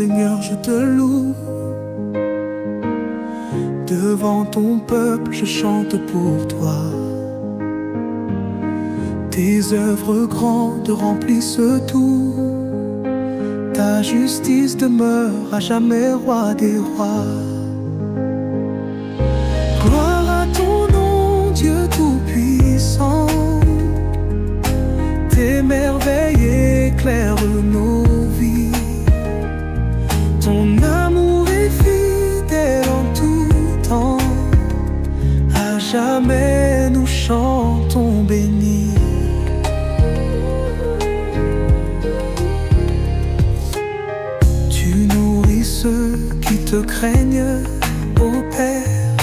Seigneur, je te loue. Devant ton peuple, je chante pour toi. Tes œuvres grandes remplissent tout. Ta justice demeure à jamais, roi des rois. Gloire à ton nom, Dieu tout-puissant. Tes merveilles éclairent nos vies. Ton amour est fidèle en tout temps. À jamais nous chantons bénis. Tu nourris ceux qui te craignent, ô Père.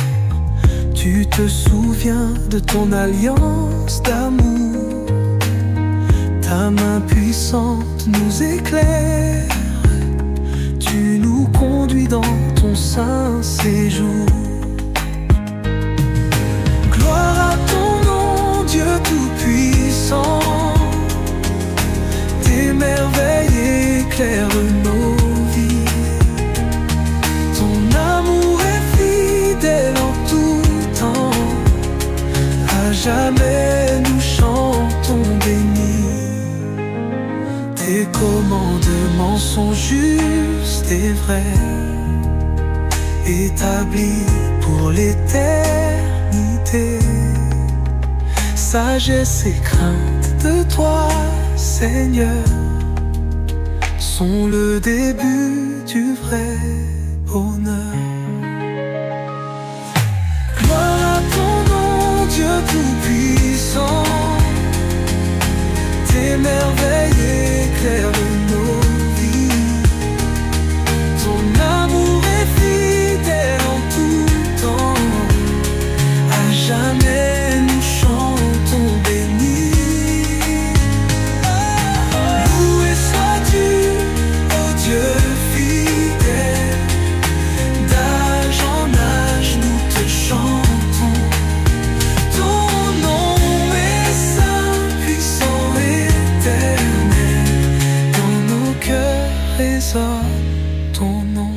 Tu te souviens de ton alliance d'amour. Ta main puissante nous éclaire. Tu nous conduis dans ton saint séjour. Gloire à ton nom, Dieu tout-puissant. Tes merveilles éclairent nos vies. Ton amour est fidèle en tout temps. À jamais nous chantons bénis. Tes commandements sont justes et vrais, établis pour l'éternité. Sagesse et crainte de toi, Seigneur, sont le début du vrai bonheur. Gloire à ton nom, Dieu tout-puissant. Tes merveilles éclairent nos vies. Ton amour est fidèle en tout temps. À jamais nous chantons bénis. Loué sois-tu, ô Dieu fidèle. D'âge en âge nous te chantons. Ton nom est saint, puissant, éternel. Dans nos cœurs résonne ton nom.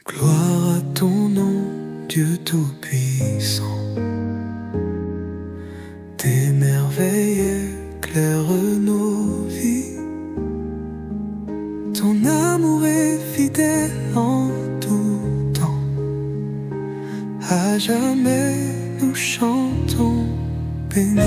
Gloire à ton nom, Dieu tout-puissant. Tes merveilles éclairent nos vies. Ton amour est fidèle en tout temps. À jamais nous chantons bénis.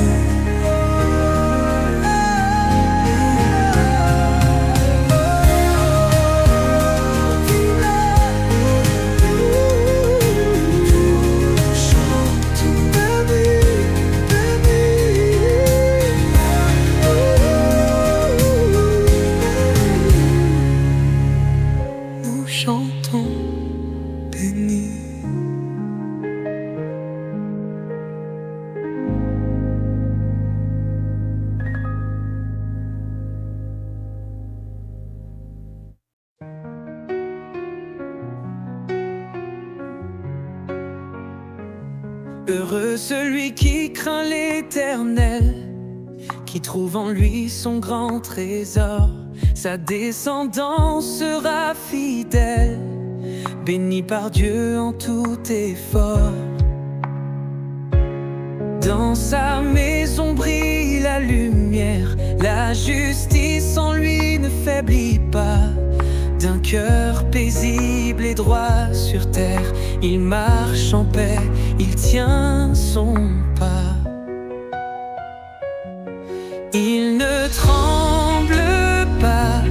Heureux celui qui craint l'Éternel, qui trouve en lui son grand trésor. Sa descendance sera fidèle, bénie par Dieu en tout effort. Dans sa maison brille la lumière, la justice en lui ne faiblit pas. D'un cœur paisible et droit sur terre, il marche en paix, il tient son pas. Il ne tremble pas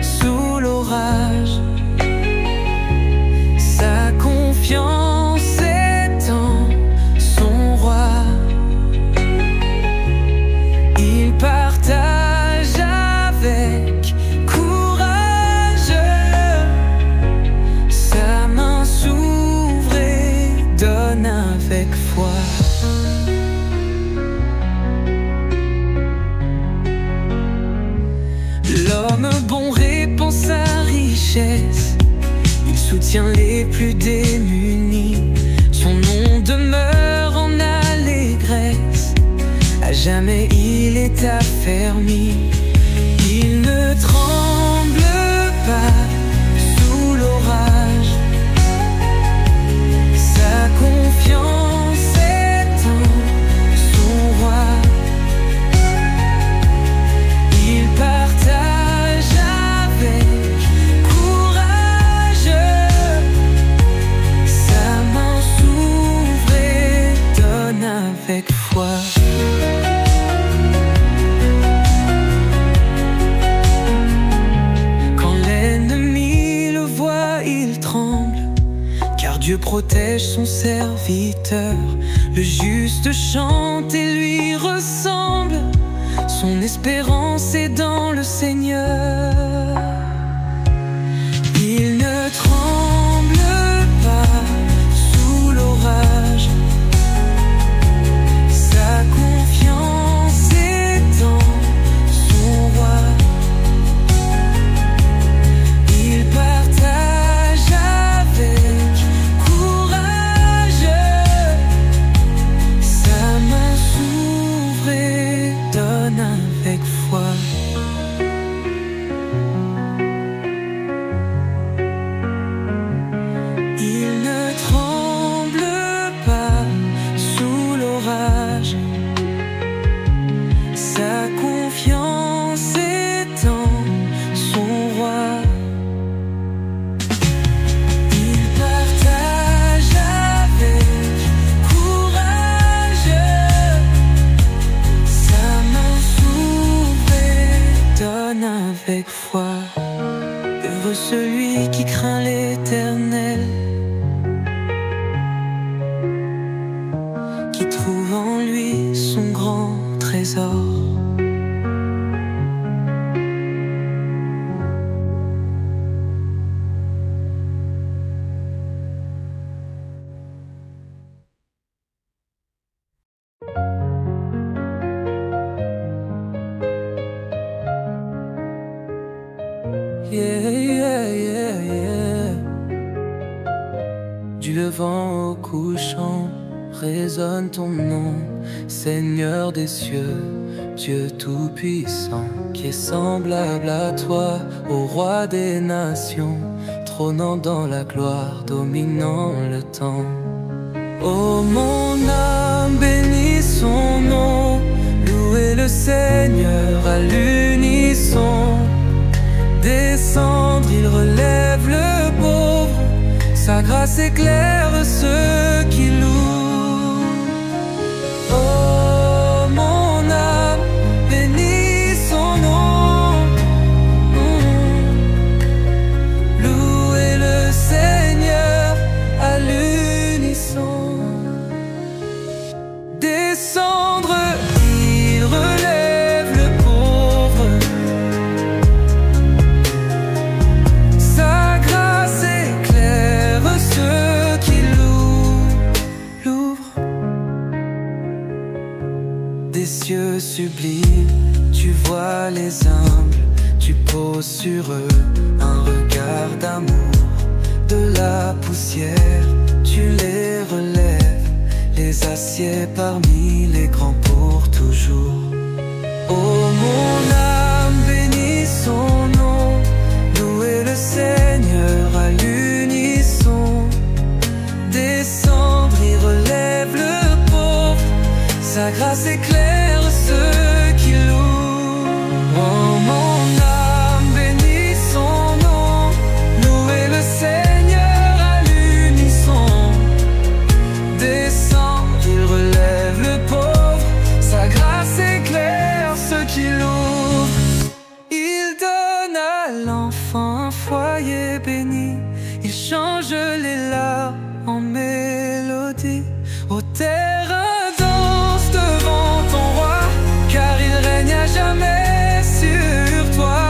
sous l'orage, sa confiance est en son roi. Il partage avec courage, sa main s'ouvre et donne avec foi. soutient les plus démunis. Son nom demeure en allégresse, à jamais il est affermi. Il ne tremble pas sous l'orage, sa confiance est en son roi. Il partage avec courage, sa main s'ouvre et donne avec foi. Dieu protège son serviteur, le juste chante et lui ressemble. Son espérance est dans le Seigneur. Il ne tremble pas sous l'orage, sa confiance est en son roi. Il partage avec courage, sa main s'ouvre et donne avec foi. Il ne tremble pas sous l'orage, sa confiance est en son roi. Il partage avec courage, sa main s'ouvre et donne avec foi. Heureux celui qui craint l'Éternel, qui trouve en lui son grand trésor. Yeah, yeah, yeah, yeah. Du levant au couchant résonne ton nom, Seigneur des cieux, Dieu tout-puissant, qui est semblable à toi, au roi des nations, trônant dans la gloire, dominant le temps. Oh mon âme, bénis son nom, louez le Seigneur à l'unisson. Descendre, il relève le pauvre, sa grâce éclaire ceux qui louent. Oh mon âme, bénis son nom, louez le Seigneur à l'unisson. Descendre, il relève le pauvre, sa grâce éclaire ceux qui l'ouvrent. Des cieux sublimes, tu vois les humbles, tu poses sur eux un regard d'amour. De la poussière, tu les relèves, les assieds parmi les grands pour toujours. Oh mon âme, bénis son nom, louez le Seigneur à l'unisson. Descendre, il relève le pauvre, sa grâce éclaire ceux qui louent. Oh mon âme, bénis son nom, louez le Seigneur à l'unisson. Descendre, il relève le pauvre, sa grâce éclaire ceux qui louent. Il donne à l'enfant un foyer béni, il change les larmes en mélodie. Ô terre, danse devant ton roi, car il règne à jamais sur toi.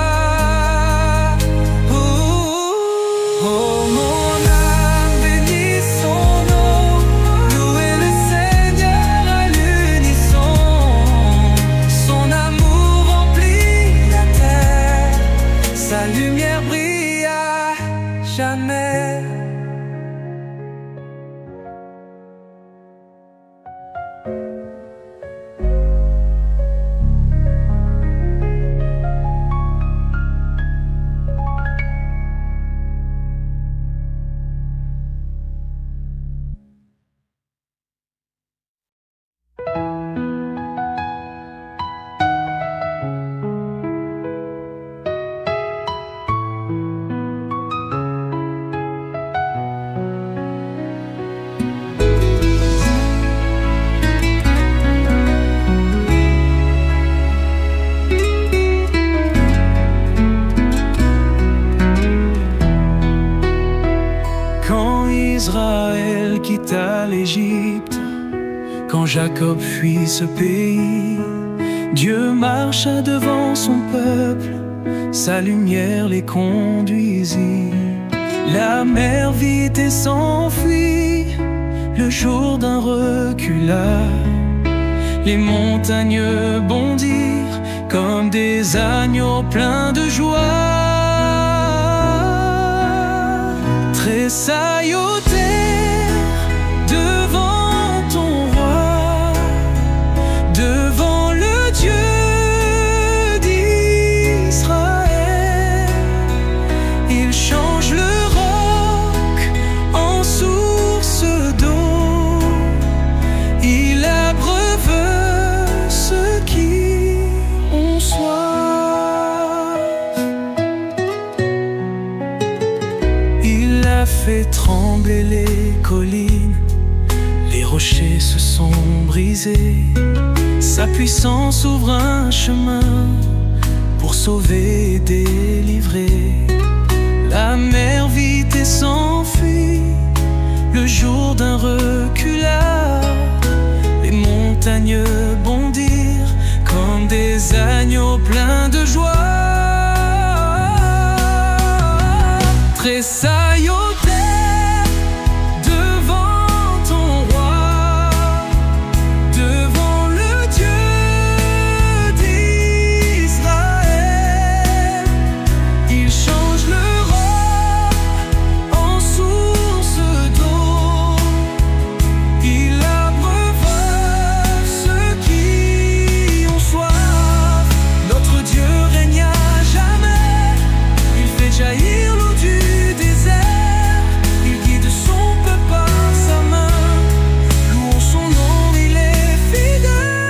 Oh mon âme, bénis son nom, louez le Seigneur à l'unisson. Son amour remplit la terre, sa lumière brille à jamais. Israël quitta l'Égypte, quand Jacob fuit ce pays, Dieu marcha devant son peuple, sa lumière les conduisit. La mer vite et s'enfuit, le jour d'un reculard. Les montagnes bondirent comme des agneaux pleins de joie. Tressaille aux terres devant ton roi, devant le Dieu d'Israël. Il change le roc en source d'eau, il abreuve ceux qui ont soif. Il a fait trembler les collines, les rochers se sont brisés. Sa puissance ouvre un chemin pour sauver et délivrer. La mer vite et s'enfuit, le jour d'un reculard. Les montagnes bondirent comme des agneaux pleins de joie. Tressaille aux terres devant ton roi, devant le Dieu d'Israël. Il change le roc en source d'eau, il abreuve ceux qui ont soif. Notre Dieu règne à jamais, il fait jaillir l'eau du désert, il guide son peuple par sa main. Louons son nom, il est fidèle.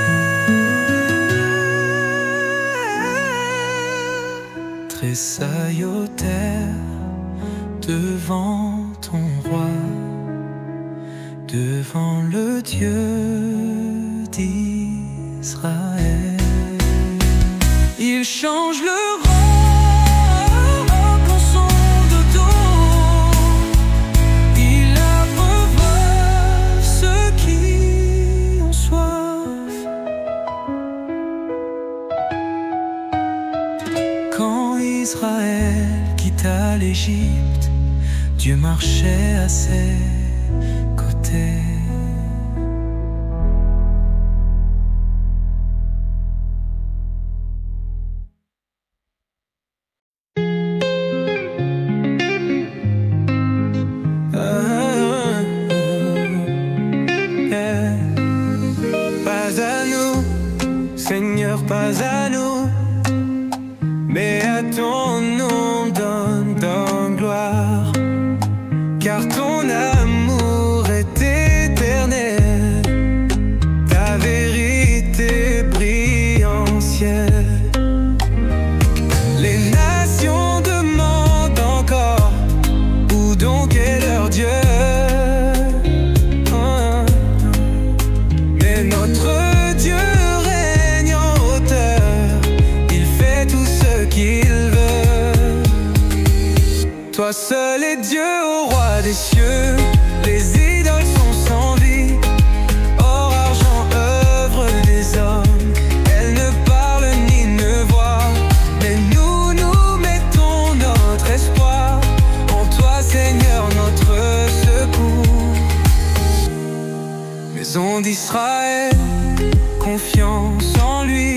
Tressaille aux terres devant ton roi, devant le Dieu d'Israël. Il change le roc en sonde d'eau, il abreuve ceux qui ont soif. Quand Israël quitta l'Égypte, Dieu marchait à ses côtés. Pas à nous, Seigneur, pas à nous, mais à ton nom donne gloire, car ton amour est éternel, ta vérité brille en ciel. Les nations demandent encore, où donc est leur Dieu? Mais notre Dieu règne en hauteur, il fait tout ce qu'il veut. Toi seul es Dieu au roi des cieux, les idoles sont sans vie, or, argent, œuvre des hommes. Elles ne parlent ni ne voient, mais nous, nous mettons notre espoir en toi, Seigneur, notre secours. Maison d'Israël, confiance en lui,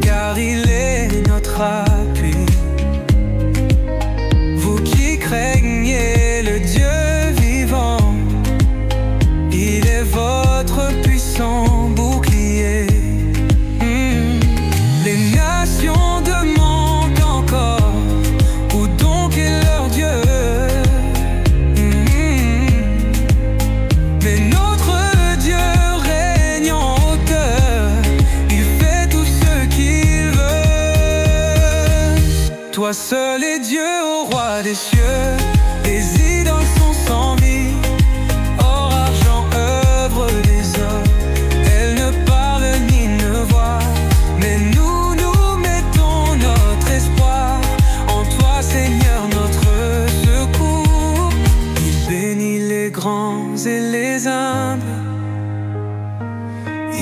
car il est notre appui. Vous qui craignez le Dieu vivant, il est votre puissant bouclier. Les nations demandent encore, où donc est leur Dieu? Mais notre Dieu règne en hauteur, il fait tout ce qu'il veut. Toi seul es Dieu au roi des cieux, les idoles sont sans vie, or, argent, œuvre des hommes. Elles ne parlent ni ne voient, mais nous, nous mettons notre espoir en toi, Seigneur, notre secours. grands et les humbles.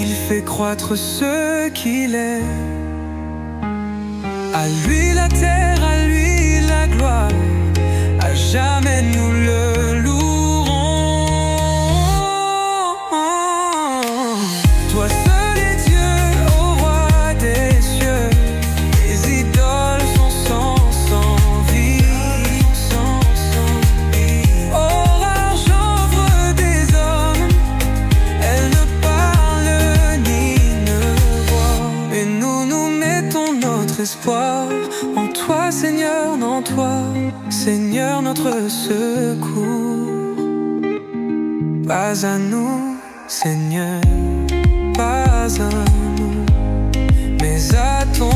Il fait croître ceux qu'il aime. À lui la terre, à lui la gloire, à jamais nous le louerons. Toi seul est Dieu, ô roi des cieux. Les idoles sont sans envie. Orage envre des hommes, elles ne parlent ni ne voient. Mais nous mettons notre espoir en toi, Seigneur, en toi, Seigneur, notre secours. Pas à nous, Seigneur, pas à nous, mais à ton